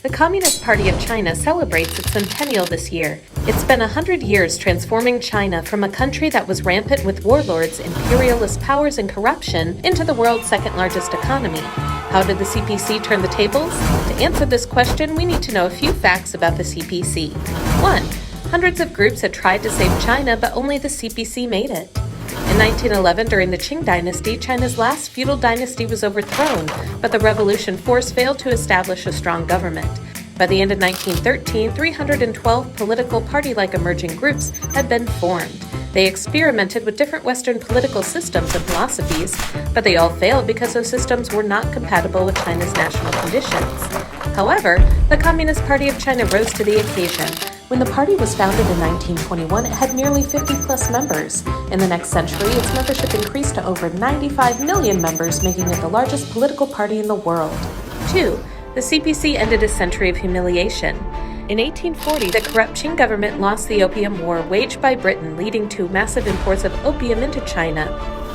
The Communist Party of China celebrates its centennial this year. It's been 100 years transforming China from a country that was rampant with warlords, imperialist powers, and corruption into the world's second-largest economy. How did the CPC turn the tables? To answer this question, we need to know a few facts about the CPC. 1. Hundreds of groups had tried to save China, but only the CPC made it. In 1911, during the Qing dynasty, China's last feudal dynasty was overthrown, but the revolution force failed to establish a strong government. By the end of 1913, 312 political party-like emerging groups had been formed. They experimented with different Western political systems and philosophies, but they all failed because those systems were not compatible with China's national conditions. However, the Communist Party of China rose to the occasion. When the party was founded in 1921, it had nearly 50-plus members. In the next century, its membership increased to over 95 million members, making it the largest political party in the world. 2. The CPC ended a century of humiliation. In 1840, the corrupt Qing government lost the Opium War waged by Britain, leading to massive imports of opium into China.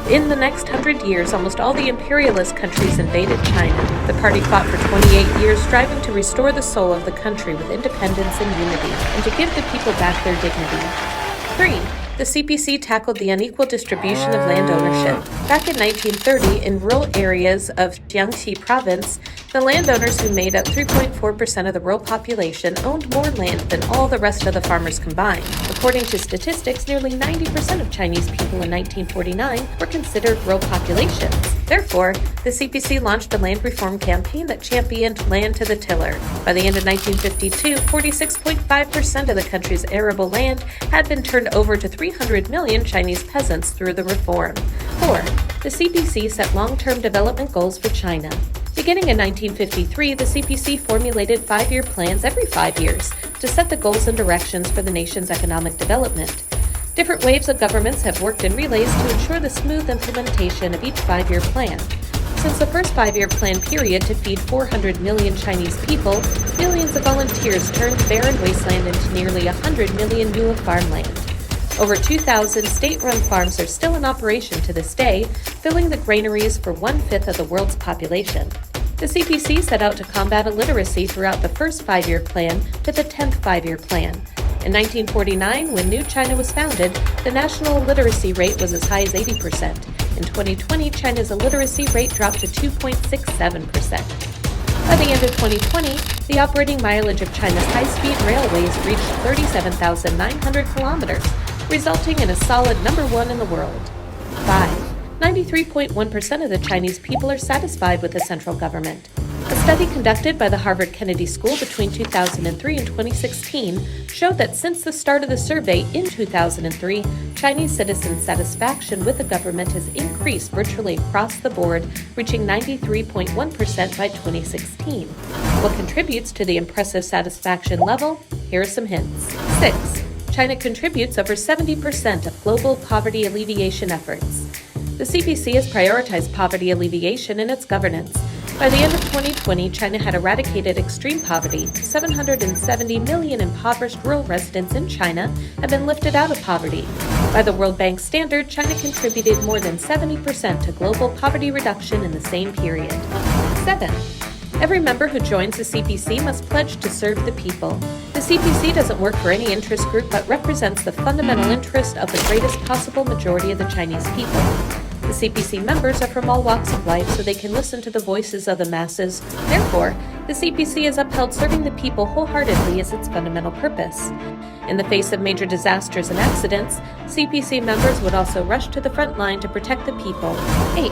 In the next 100 years, almost all the imperialist countries invaded China. The party fought for 28 years, striving to restore the soul of the country with independence and unity, and to give the people back their dignity. 3. The CPC tackled the unequal distribution of land ownership. Back in 1930, in rural areas of Jiangxi province, the landowners who made up 3.4% of the rural population owned more land than all the rest of the farmers combined. According to statistics, nearly 90% of Chinese people in 1949 were considered rural populations. Therefore, the CPC launched a land reform campaign that championed land to the tiller. By the end of 1952, 46.5% of the country's arable land had been turned over to 300 million Chinese peasants through the reform. 4. The CPC set long-term development goals for China. Beginning in 1953, the CPC formulated 5-year plans every 5 years to set the goals and directions for the nation's economic development. Different waves of governments have worked in relays to ensure the smooth implementation of each 5-year plan. Since the first 5-year plan period to feed 400 million Chinese people, millions of volunteers turned barren wasteland into nearly 100 million new farmland. Over 2,000 state-run farms are still in operation to this day, filling the granaries for 1/5 of the world's population. The CPC set out to combat illiteracy throughout the first 5-year plan to the 10th 5-year plan. In 1949, when New China was founded, the national illiteracy rate was as high as 80%. In 2020, China's illiteracy rate dropped to 2.67%. By the end of 2020, the operating mileage of China's high-speed railways reached 37,900 kilometers, resulting in a solid number 1 in the world. 5. 93.1% of the Chinese people are satisfied with the central government. A study conducted by the Harvard Kennedy School between 2003 and 2016 showed that since the start of the survey in 2003, Chinese citizens' satisfaction with the government has increased virtually across the board, reaching 93.1% by 2016. What contributes to the impressive satisfaction level? Here are some hints. 6. China contributes over 70% of global poverty alleviation efforts. The CPC has prioritized poverty alleviation in its governance. By the end of 2020, China had eradicated extreme poverty. 770 million impoverished rural residents in China have been lifted out of poverty. By the World Bank standard, China contributed more than 70% to global poverty reduction in the same period. 7. Every member who joins the CPC must pledge to serve the people. The CPC doesn't work for any interest group but represents the fundamental interest of the greatest possible majority of the Chinese people. The CPC members are from all walks of life so they can listen to the voices of the masses. Therefore, the CPC has upheld serving the people wholeheartedly as its fundamental purpose. In the face of major disasters and accidents, CPC members would also rush to the front line to protect the people. 8.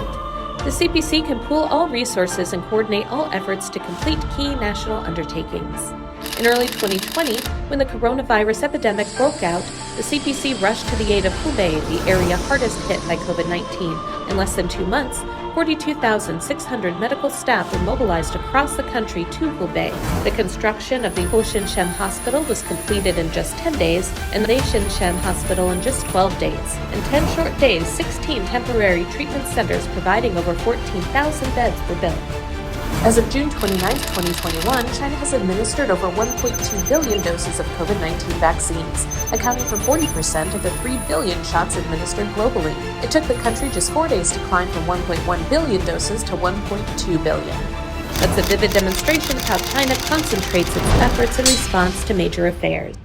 The CPC can pool all resources and coordinate all efforts to complete key national undertakings. In early 2020, when the coronavirus epidemic broke out, the CPC rushed to the aid of Hubei, the area hardest hit by COVID-19. In less than 2 months, 42,600 medical staff were mobilized across the country to Hubei. The construction of the Hoshinshan Hospital was completed in just 10 days, and the Shinshan Hospital in just 12 days. In 10 short days, 16 temporary treatment centers providing over 14,000 beds were built. As of June 29, 2021, China has administered over 1.2 billion doses of COVID-19 vaccines, accounting for 40% of the 3 billion shots administered globally. It took the country just 4 days to climb from 1.1 billion doses to 1.2 billion. That's a vivid demonstration of how China concentrates its efforts in response to major affairs.